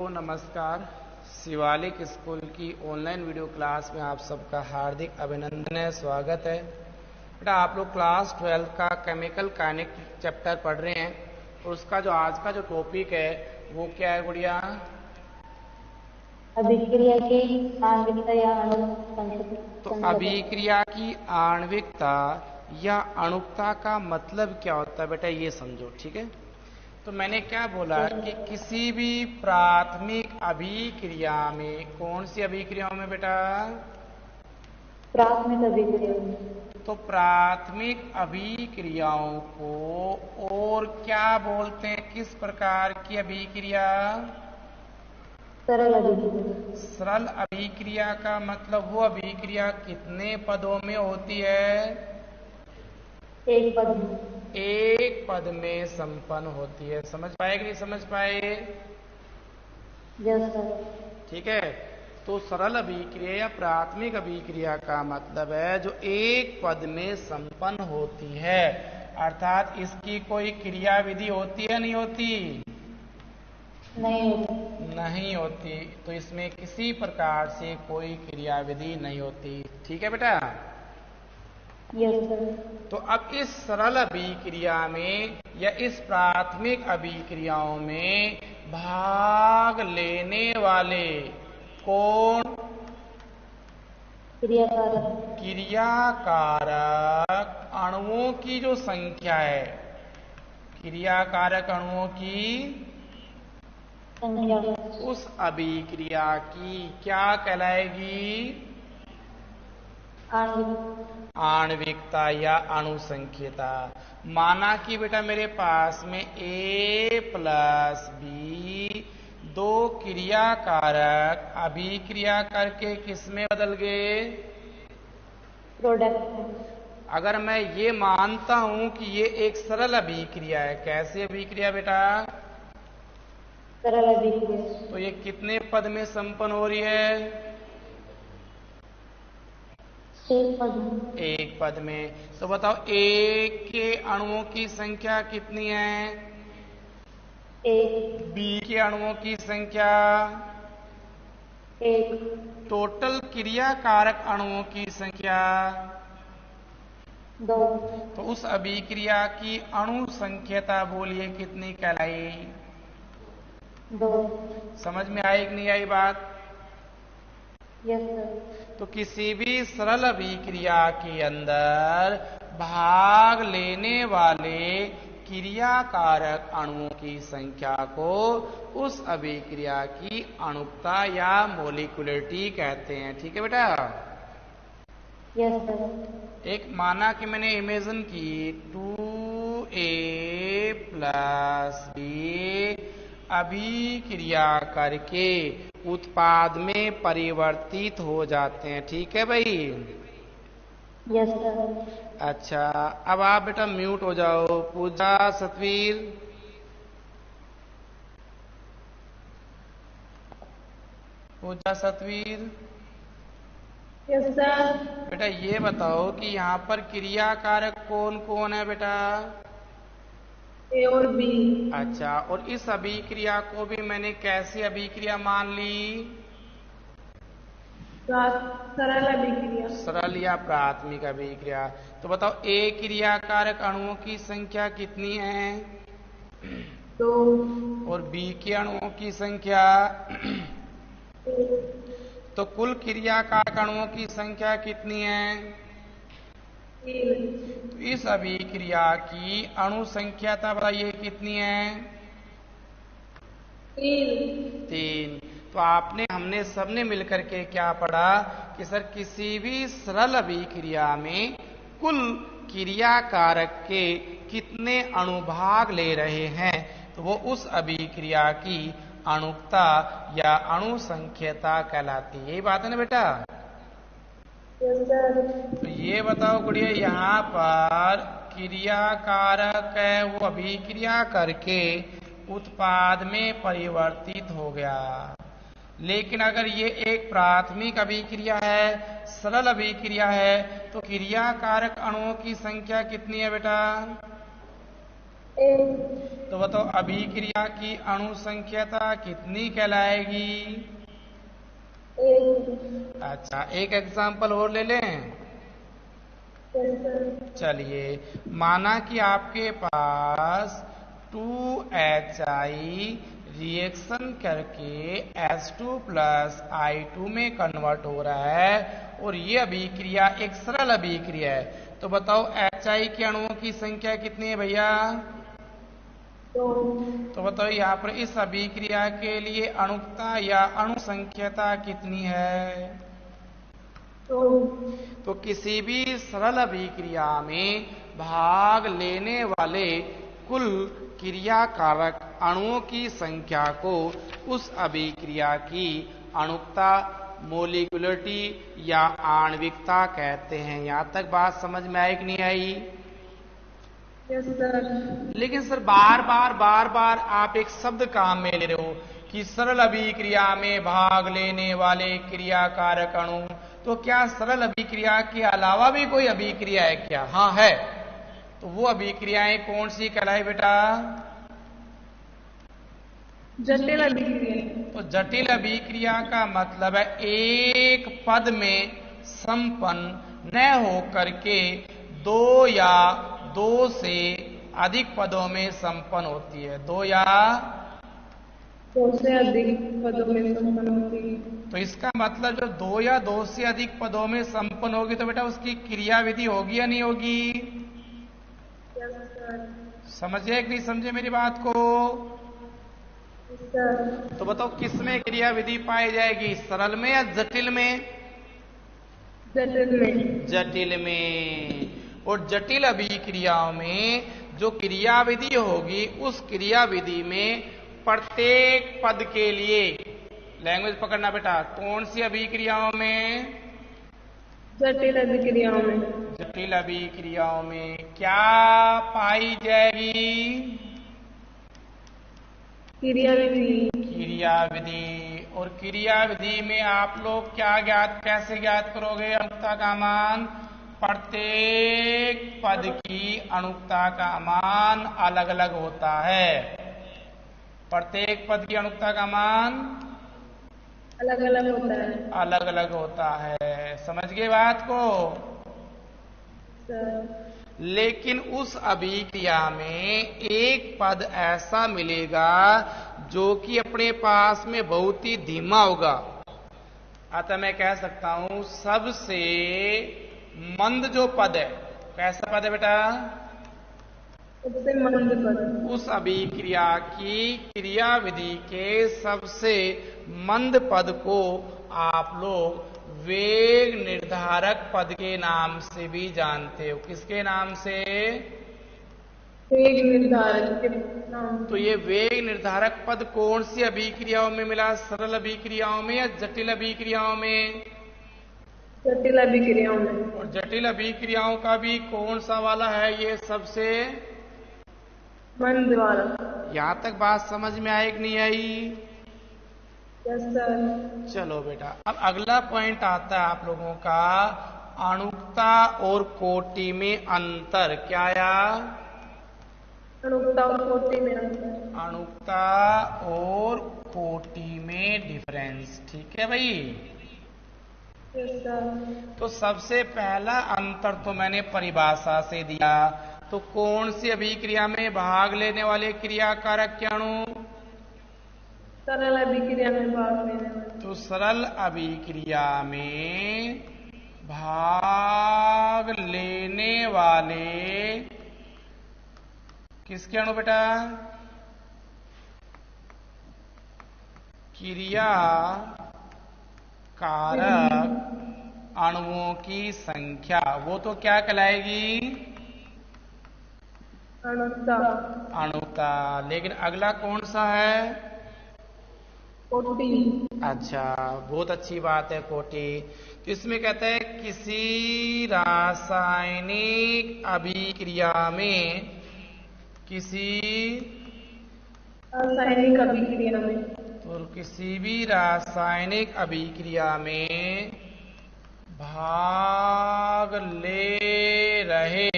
नमस्कार। शिवालिक स्कूल की online video class में आप सबका हार्दिक अभिनंदन है, स्वागत है। बेटा आप लोग क्लास 12 का केमिकल काइनेटिक चैप्टर पढ़ रहे हैं और उसका जो आज का जो टॉपिक है वो क्या है गुड़िया? अभिक्रिया की आणविकता या अणु तो अभिक्रिया की आणविकता या अणुकता का मतलब क्या होता है बेटा, ये समझो, ठीक है। तो मैंने क्या बोला कि किसी भी प्राथमिक अभिक्रिया में, कौन सी अभिक्रियाओं में बेटा? प्राथमिक अभिक्रिया। तो प्राथमिक अभिक्रियाओं को और क्या बोलते हैं? किस प्रकार की अभिक्रिया? सरल अभिक्रिया। सरल अभिक्रिया का मतलब वो अभिक्रिया कितने पदों में होती है? एक पद में। एक पद में संपन्न होती है। समझ पाए कि नहीं समझ पाए? ठीक है। तो सरल अभिक्रिया या प्राथमिक अभिक्रिया का मतलब है जो एक पद में संपन्न होती है, अर्थात इसकी कोई क्रिया विधि होती है नहीं होती? नहीं होती। तो इसमें किसी प्रकार से कोई क्रिया विधि नहीं होती। ठीक है बेटा? तो अब इस सरल अभिक्रिया में या इस प्राथमिक अभिक्रियाओं में भाग लेने वाले कौन? क्रियाकारक अणुओं की जो संख्या है, क्रियाकारक अणुओं की संख्या उस अभिक्रिया की क्या कहलाएगी? आणविकता या अणुसंख्यता। माना कि बेटा मेरे पास में A प्लस B दो क्रियाकारक अभिक्रिया करके किस में बदल गए? प्रोडक्ट। अगर मैं ये मानता हूं कि ये एक सरल अभिक्रिया है, कैसे अभिक्रिया बेटा? सरल अभिक्रिया। तो ये कितने पद में संपन्न हो रही है? एक पद में। तो बताओ A के अणुओं की संख्या कितनी है? एक। B के अणुओं की संख्या? एक। टोटल क्रियाकारक अणुओं की संख्या? दो। तो उस अभिक्रिया की अणु संख्यता बोलिए कितनी कहलाई? दो। समझ में आई कि नहीं आई बात? Yes sir. तो किसी भी सरल अभिक्रिया के अंदर भाग लेने वाले क्रियाकारक अणुओं की संख्या को उस अभिक्रिया की अणुकता या मोलिकुलरिटी कहते हैं। ठीक है बेटा? Yes sir. एक माना कि मैंने इमेजिन की 2A प्लस B अभिक्रिया करके उत्पाद में परिवर्तित हो जाते हैं। ठीक है भाई? Yes sir. अच्छा, अब आप बेटा म्यूट हो जाओ। पूजा, सतवीर, पूजा, सतवीर। Yes sir. बेटा ये बताओ कि यहाँ पर क्रियाकारक कौन कौन है बेटा? A और B। अच्छा, और इस अभिक्रिया को भी मैंने कैसी अभिक्रिया मान ली? सरल अभिक्रिया। सरल या प्राथमिक अभिक्रिया। तो बताओ A क्रियाकारक अणुओं की संख्या कितनी है? दो। और B के अणुओं की संख्या? तो कुल क्रियाकारक अणुओं की संख्या कितनी है? तो इस अभिक्रिया की अणु संख्याता बताइए कितनी है? 3। तो हमने सबने मिलकर के क्या पढ़ा कि सर किसी भी सरल अभिक्रिया में कुल क्रियाकारक के कितने अणुभाग ले रहे हैं तो वो उस अभिक्रिया की अणुकता या अणु संख्यता कहलाती है। यही बात है ना बेटा? तो ये बताओ गुड़िया, यहाँ पर क्रियाकारक है वो अभिक्रिया करके उत्पाद में परिवर्तित हो गया, लेकिन अगर ये एक प्राथमिक अभिक्रिया है, सरल अभिक्रिया है, तो क्रियाकारक अणुओं की संख्या कितनी है बेटा? एक। तो बताओ अभिक्रिया की अणु संख्याता कितनी कहलाएगी? एक। अच्छा, एक एग्जाम्पल और ले लें। चलिए, माना कि आपके पास 2HI रिएक्शन करके H2 प्लस I2 में कन्वर्ट हो रहा है और ये अभिक्रिया एक सरल अभिक्रिया है। तो बताओ HI के अणुओं की संख्या कितनी है भैया? तो बताओ यहाँ पर इस अभिक्रिया के लिए अणुकता या अणु संख्याता कितनी है? तो किसी भी सरल अभिक्रिया में भाग लेने वाले कुल क्रियाकारक अणुओं की संख्या को उस अभिक्रिया की अणुकता, मोलिकुलरिटी या आणविकता कहते हैं। यहां तक बात समझ में आई कि नहीं आई? Yes sir. लेकिन सर बार बार आप एक शब्द काम में ले रहे हो कि सरल अभिक्रिया में भाग लेने वाले क्रियाकारक अणु। तो क्या सरल अभिक्रिया के अलावा भी कोई अभिक्रिया है क्या? हाँ है। तो वो अभिक्रियाएं कौन सी कहलाए बेटा? जटिल अभिक्रिया। तो जटिल अभिक्रिया का मतलब है एक पद में संपन्न न होकर के दो या दो से अधिक पदों में संपन्न होती है। दो या दो से अधिक पदों में संपन्न होती है। तो इसका मतलब जो दो या दो से अधिक पदों में संपन्न होगी तो बेटा उसकी क्रियाविधि होगी या नहीं होगी? Yes sir. समझे कि नहीं समझे मेरी बात को? Yes sir. तो बताओ किसमें क्रियाविधि पाई जाएगी, सरल में या जटिल में? जटिल में। जटिल में। और जटिल अभिक्रियाओं में जो क्रियाविधि होगी उस क्रियाविधि में प्रत्येक पद के लिए, लैंग्वेज पकड़ना बेटा, कौन सी अभिक्रियाओं में? जटिल अभिक्रियाओं में। जटिल अभिक्रियाओं में क्या पाई जाएगी? क्रियाविधि। क्रियाविधि। और क्रियाविधि में आप लोग क्या कैसे ज्ञात करोगे अणुकता का मान? प्रत्येक पद की अणुकता का मान अलग अलग होता है। प्रत्येक पद की अणुकता का मान अलग अलग होता है। अलग अलग होता है। समझ गए बात को? सर। लेकिन उस अभिक्रिया में एक पद ऐसा मिलेगा जो कि अपने पास में बहुत ही धीमा होगा। अतः मैं कह सकता हूं सबसे मंद जो पद है, कैसा पद है बेटा? सबसे मंद पद। उस अभिक्रिया की क्रियाविधि के सबसे मंद पद को आप लोग वेग निर्धारक पद के नाम से भी जानते हो। किसके नाम से? वेग निर्धारक के नाम। तो ये वेग निर्धारक पद कौन सी अभिक्रियाओं में मिला, सरल अभिक्रियाओं में या जटिल अभिक्रियाओं में? जटिल अभिक्रियाओं में। और जटिल अभिक्रियाओं का भी कौन सा वाला है ये सबसे मंद वाला। यहां तक बात समझ में आई कि नहीं आई? Yes sir. चलो बेटा, अब अगला पॉइंट आता है आप लोगों का अणुकता और कोटि में अंतर। क्या आया? अणुकता और कोटि में अंतर। अणुकता और कोटि में डिफरेंस। ठीक है भाई? Yes sir. तो सबसे पहला अंतर तो मैंने परिभाषा से दिया। तो कौन सी अभिक्रिया में भाग लेने वाले क्रियाकारक के अणु? सरल अभिक्रिया में भाग लेने वाले। तो सरल अभिक्रिया में भाग लेने वाले किसके अणु बेटा? क्रिया कारक अणुओं की संख्या, वो तो क्या कहलाएगी? अणुकता। अणुकता। लेकिन अगला कौन सा है? कोटि। अच्छा, बहुत अच्छी बात है कोटि। तो इसमें कहता है किसी रासायनिक अभिक्रिया में, किसी रासायनिक अभिक्रिया में, तो किसी भी रासायनिक अभिक्रिया में भाग ले रहे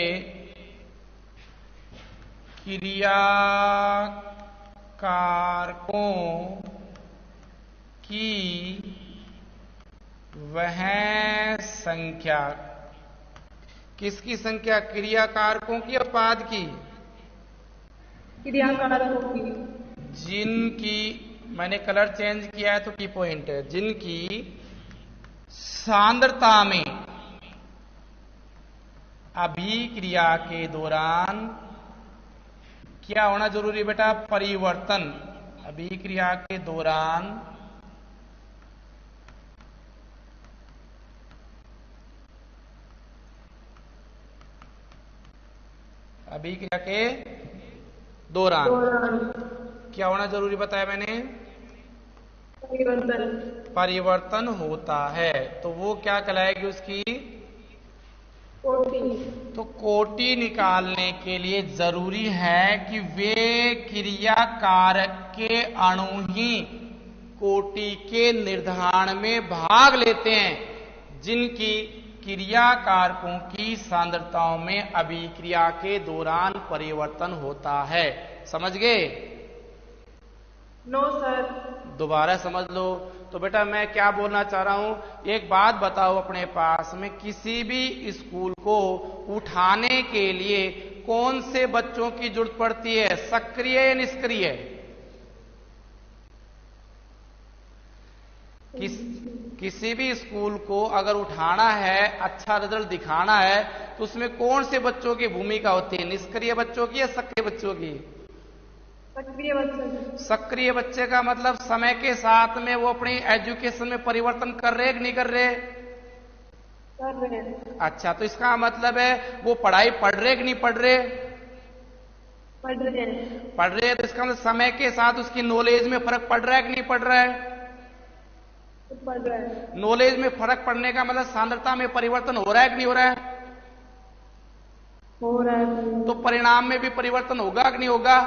क्रिया कारकों की वह संख्या, किसकी संख्या? क्रिया कारकों की और उत्पाद की? क्रिया कारकों की। जिनकी, मैंने कलर चेंज किया है तो की पॉइंट है, जिनकी सांद्रता में अभिक्रिया के दौरान क्या होना जरूरी बेटा? परिवर्तन। अभिक्रिया के दौरान अभिक्रिया के दौरान क्या होना जरूरी बताया मैंने? परिवर्तन होता है। तो वो क्या कहलाएगी उसकी? कोटि। तो कोटि निकालने के लिए जरूरी है कि वे क्रिया कारक के अणु ही कोटि के निर्धारण में भाग लेते हैं, जिनकी क्रिया कारकों की सांद्रताओं में अभिक्रिया के दौरान परिवर्तन होता है। समझ गए? No sir. दोबारा समझ लो। तो बेटा मैं क्या बोलना चाह रहा हूं, एक बात बताओ, अपने पास में किसी भी स्कूल को उठाने के लिए कौन से बच्चों की जरूरत पड़ती है? सक्रिय या निष्क्रिय? किसी भी स्कूल को अगर उठाना है, अच्छा रिजल्ट दिखाना है, तो उसमें कौन से बच्चों की भूमिका होती है? निष्क्रिय बच्चों की या सक्रिय बच्चों की? सक्रिय बच्चे। सक्रिय बच्चे का मतलब समय के साथ में वो अपनी एजुकेशन में परिवर्तन कर रहे कि नहीं कर रहे? कर रहे हैं। अच्छा, तो इसका मतलब है वो पढ़ाई पढ़ रहे कि नहीं पढ़ रहे? पढ़ रहे हैं। पढ़ रहे हैं। तो इसका मतलब समय के साथ उसकी नॉलेज में फर्क पड़ रहा है कि नहीं पड़ रहा है? पढ़ रहे हैं। नॉलेज में फर्क पड़ने का मतलब सांद्रता में परिवर्तन हो रहा है कि नहीं हो रहा है? हो रहा है। तो परिणाम में भी परिवर्तन होगा कि नहीं होगा?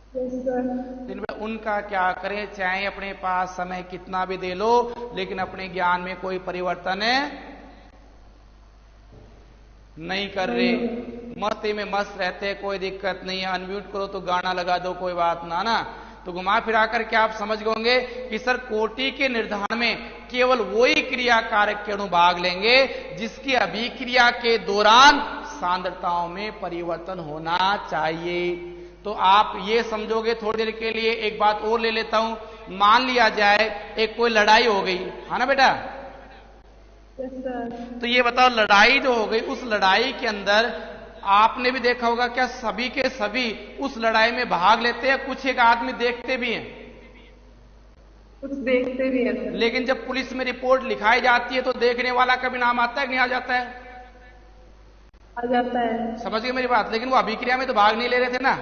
सर। जिनमें उनका क्या करें, चाहे अपने पास समय कितना भी दे लो, लेकिन अपने ज्ञान में कोई परिवर्तन नहीं कर रहे, मस्ती में मस्त रहते, कोई दिक्कत नहीं है, अनम्यूट करो तो गाना लगा दो, कोई बात ना। तो घुमा फिरा कर क्या आप समझ गए कि सर कोटि के निर्धारण में केवल वही क्रिया कारक के अणु भाग लेंगे जिसकी अभिक्रिया के दौरान सांद्रताओं में परिवर्तन होना चाहिए। तो आप ये समझोगे। थोड़ी देर के लिए एक बात और ले लेता हूं, मान लिया जाए एक कोई लड़ाई हो गई है ना बेटा? तो ये बताओ, लड़ाई जो हो गई, उस लड़ाई के अंदर आपने भी देखा होगा, क्या सभी के सभी उस लड़ाई में भाग लेते हैं? कुछ एक आदमी देखते भी हैं, कुछ देखते भी हैं। लेकिन जब पुलिस में रिपोर्ट लिखाई जाती है तो देखने वाला का भी नाम आता है कि नहीं आ जाता है? आ जाता है। समझ गए मेरी बात? लेकिन वो अभिक्रिया में तो भाग नहीं ले रहे थे ना।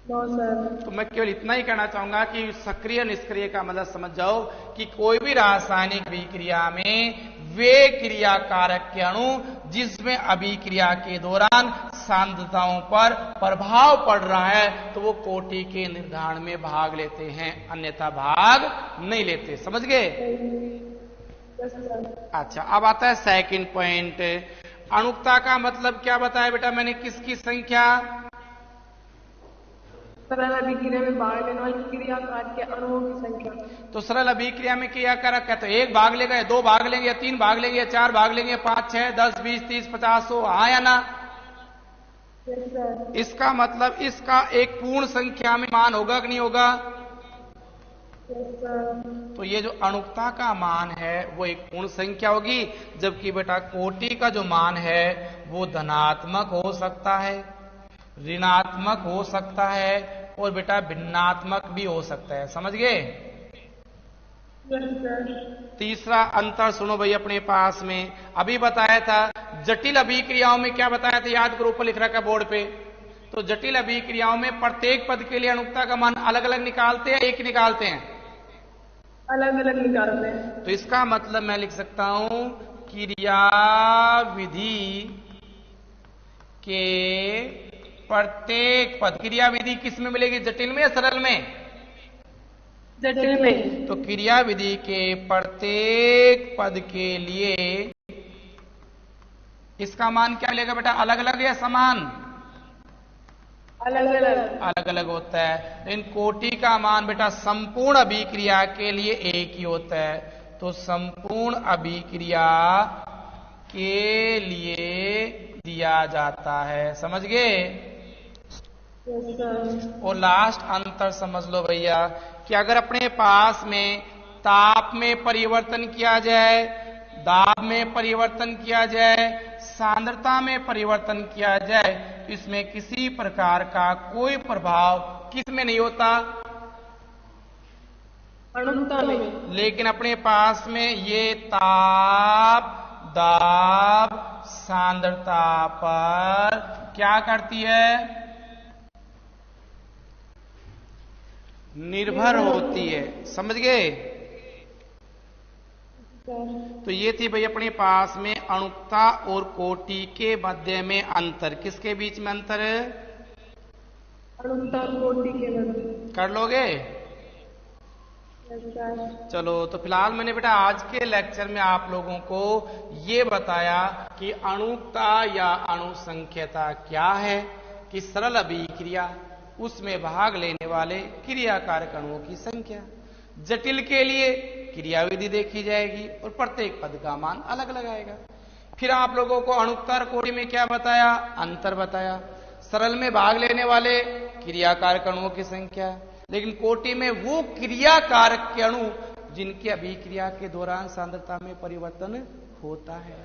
तो मैं केवल इतना ही कहना चाहूंगा कि सक्रिय निष्क्रिय का मतलब समझ जाओ कि कोई भी रासायनिक अभिक्रिया में वे क्रिया कारक के अणु जिसमें अभिक्रिया के दौरान सांद्रताओं पर प्रभाव पड़ रहा है, तो वो कोटि के निर्धारण में भाग लेते हैं, अन्यथा भाग नहीं लेते। समझ गए? अच्छा, अब आता है सेकंड पॉइंट। अणुकता का मतलब क्या बताया बेटा मैंने? किसकी संख्या? सरल अभिक्रिया में भाग लेने वाली क्रिया कारक के अणुओं की संख्या। तो सरल अभिक्रिया में क्रिया कारक है तो एक भाग लेगा या दो भाग लेंगे या तीन भाग लेंगे या चार भाग लेंगे, 5, 6, 10, 20, 30, 50, 100, हाँ या ना? इसका मतलब इसका एक पूर्ण संख्या में मान होगा कि नहीं होगा? तो ये जो अणुकता का मान है वो एक पूर्ण संख्या होगी, जबकि बेटा कोटि का जो मान है वो धनात्मक हो सकता है, ऋणात्मक हो सकता है और बेटा भिन्नात्मक भी हो सकता है। समझ गए? तीसरा अंतर सुनो भाई अपने पास में। अभी बताया था जटिल अभिक्रियाओं में क्या बताया था, याद करो, ऊपर लिख रखा बोर्ड पे। तो जटिल अभिक्रियाओं में प्रत्येक पद के लिए अणुकता का मान अलग अलग निकालते हैं, एक निकालते हैं? अलग अलग निकालते हैं। तो इसका मतलब मैं लिख सकता हूं क्रिया विधि के प्रत्येक पद, क्रिया विधि किस में मिलेगी? जटिल में या सरल में? जटिल में। तो क्रिया विधि के प्रत्येक पद के लिए इसका मान क्या मिलेगा बेटा? अलग अलग या समान? अलग अलग होता है। लेकिन कोटि का मान बेटा संपूर्ण अभिक्रिया के लिए एक ही होता है। तो संपूर्ण अभिक्रिया के लिए दिया जाता है, समझ गए? और लास्ट अंतर समझ लो भैया कि अगर अपने पास में ताप में परिवर्तन किया जाए, दाब में परिवर्तन किया जाए, सांद्रता में परिवर्तन किया जाए, इसमें किसी प्रकार का कोई प्रभाव किस में नहीं होता? अणुता में। लेकिन अपने पास में ये ताप, दाब, सांद्रता पर क्या करती है? निर्भर होती है, समझ गए? तो ये थी भाई अपने पास में अणुकता और कोटि के मध्य में अंतर। किसके बीच में अंतर है? अणुकता और कोटि के मध्य। कर लोगे? चलो, तो फिलहाल मैंने बेटा आज के लेक्चर में आप लोगों को ये बताया कि अणुकता या अणुसंख्यता क्या है, कि सरल अभिक्रिया, उसमें भाग लेने वाले क्रियाकारक अणुओं की संख्या। जटिल के लिए क्रियाविधि देखी जाएगी और प्रत्येक पद का मान अलग अलग आएगा। फिर आप लोगों को अणुकता और कोटि में क्या बताया? अंतर बताया। सरल में भाग लेने वाले क्रियाकारक अणुओं की संख्या, लेकिन कोटि में वो क्रियाकारक के अणु जिनके अभिक्रिया के दौरान सांद्रता में परिवर्तन होता है।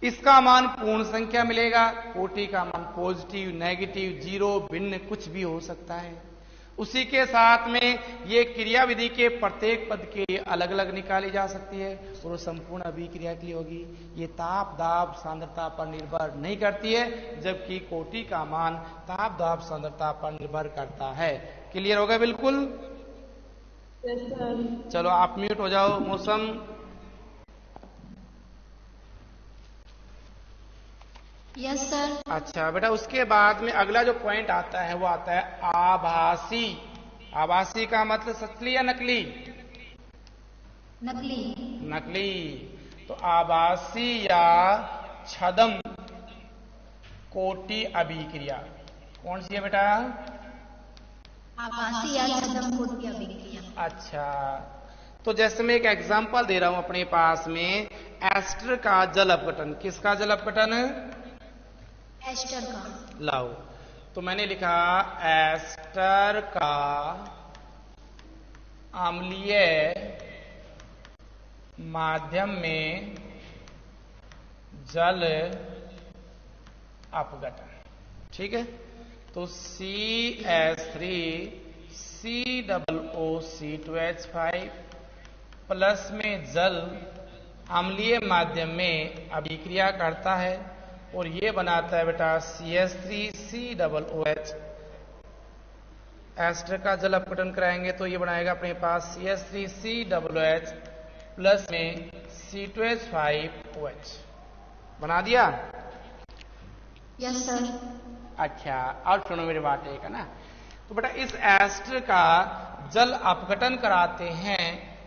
इसका मान पूर्ण संख्या मिलेगा, कोटि का मान पॉजिटिव, नेगेटिव, जीरो, भिन्न कुछ भी हो सकता है। उसी के साथ में ये क्रियाविधि के प्रत्येक पद के लिए अलग अलग निकाली जा सकती है और संपूर्ण अभिक्रिया के लिए होगी। ये ताप, दाब, सांद्रता पर निर्भर नहीं करती है, जबकि कोटि का मान ताप, दाब, सांद्रता पर निर्भर करता है। क्लियर होगा बिल्कुल? चलो आप म्यूट हो जाओ। मौसम यस सर। अच्छा बेटा, उसके बाद में अगला जो पॉइंट आता है वो आता है आभासी। आभासी का मतलब सचली या नकली? नकली। नकली। तो आभासी या छदम कोटि अभिक्रिया कौन सी है बेटा? आभासी या छदम कोटि अभिक्रिया। अच्छा, तो जैसे मैं एक एग्जांपल दे रहा हूं अपने पास में, एस्टर का जल अपघटन। किसका जल अपघटन? एस्टर का। लाओ, तो मैंने लिखा एस्टर का अम्लीय माध्यम में जल अपघटन। ठीक है, तो CH3 COOC2H5 प्लस में जल अम्लीय माध्यम में अभिक्रिया करता है और ये बनाता है बेटा CH3COOH। एस्टर का जल अपघटन कराएंगे तो ये बनाएगा अपने पास CH3COOH प्लस में C2H5OH। बना दिया? Yes sir. अच्छा, और सुनो मेरी बात एक है ना। तो बेटा इस एस्टर का जल अपघटन कराते हैं।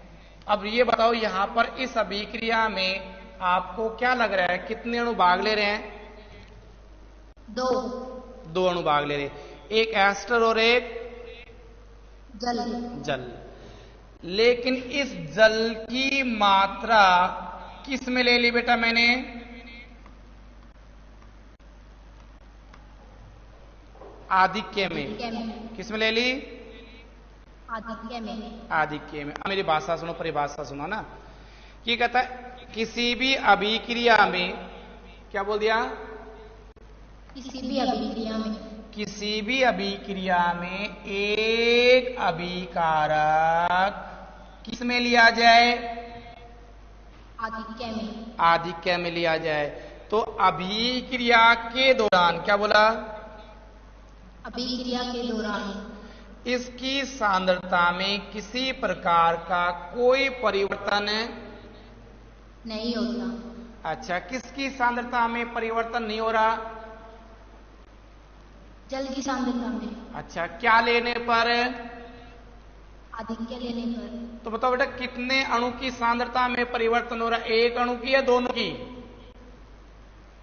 अब ये बताओ यहां पर इस अभिक्रिया में आपको क्या लग रहा है, कितने अणु भाग ले रहे हैं? दो अणु भाग ले रहे हैं, एक एस्टर और एक जल। लेकिन इस जल की मात्रा किस में ले ली बेटा मैंने? आधिक्य में। किस में ले ली? आधिक्य में। आधिक्य में। मेरी भाषा सुनो, परिभाषा सुनो ना। ये कहता है किसी भी अभिक्रिया में, क्या बोल दिया? किसी भी अभिक्रिया में। किसी भी अभिक्रिया में एक अभिकारक किस में लिया जाए? आधिक्य में। आधिक्य में लिया जाए। तो अभिक्रिया के दौरान, क्या बोला? अभिक्रिया के दौरान इसकी सांद्रता में किसी प्रकार का कोई परिवर्तन नहीं होता। अच्छा, किसकी सांद्रता में परिवर्तन नहीं हो रहा? जल की सांद्रता में। अच्छा, क्या लेने पर? आधिक्य लेने पर। तो बताओ बेटा कितने अणु की सांद्रता में परिवर्तन हो रहा है? एक अणु की या दोनों की?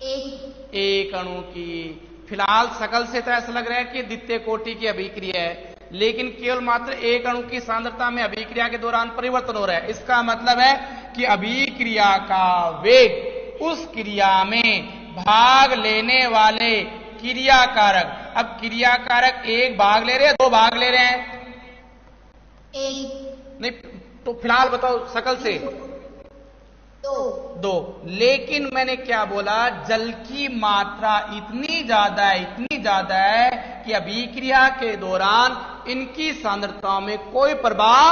एक एक अणु की। फिलहाल शकल से तो ऐसा लग रहा है कि द्वितीय कोटि की अभिक्रिया है, लेकिन केवल मात्र एक अणु की सांद्रता में अभिक्रिया के दौरान परिवर्तन हो रहा है। इसका मतलब है कि अभिक्रिया का वेग उस क्रिया में भाग लेने वाले क्रिया कारक, अब क्रिया कारक एक भाग ले रहे हैं, दो भाग ले रहे हैं? एक। नहीं, तो फिलहाल बताओ शकल से दो। लेकिन मैंने क्या बोला, जल की मात्रा इतनी ज्यादा है कि अभिक्रिया के दौरान इनकी सांद्रता में कोई प्रभाव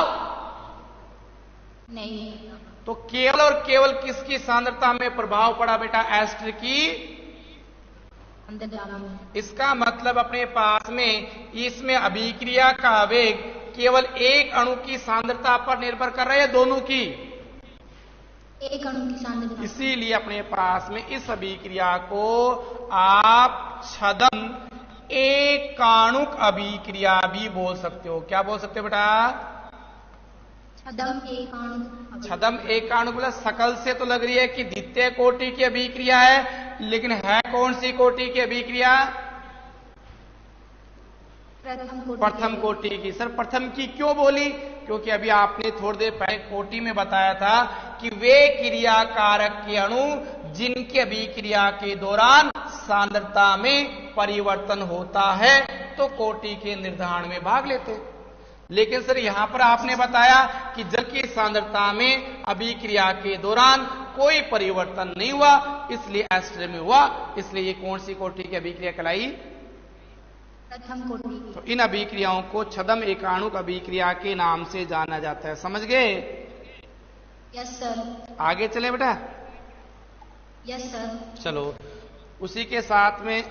नहीं। तो केवल और केवल किसकी सांद्रता में प्रभाव पड़ा बेटा? एस्टर की। इसका मतलब अपने पास में इसमें अभिक्रिया का वेग केवल एक अणु की सांद्रता पर निर्भर कर रहा है, दोनों की? एक अणु की सांद्रता। इसीलिए अपने पास में इस अभिक्रिया को आप छदम एकाणुक अभिक्रिया भी बोल सकते हो। क्या बोल सकते हो बेटा? छदम एकाणुक। छदम एकाणुक बोला, शकल से तो लग रही है कि द्वितीय कोटि की अभिक्रिया है, लेकिन है कौन सी कोटि की अभिक्रिया? प्रथम कोटि की। सर प्रथम की क्यों बोली? क्योंकि अभी आपने थोड़ी देर पहले कोटि में बताया था कि वे क्रिया कारक के अणु जिनकी अभिक्रिया के दौरान सांद्रता में परिवर्तन होता है तो कोटि के निर्धारण में भाग लेते। लेकिन सर यहां पर आपने बताया कि जल की सांद्रता में अभिक्रिया के दौरान कोई परिवर्तन नहीं हुआ, इसलिए एस्टर में हुआ। इसलिए ये कौन सी कोटि की अभिक्रिया कहलाई? प्रथम कोटि। तो इन अभिक्रियाओं को छदम एकाणुक अभिक्रिया के नाम से जाना जाता है। समझ गए? Yes sir. आगे चले बेटा? Yes sir. चलो, उसी के साथ में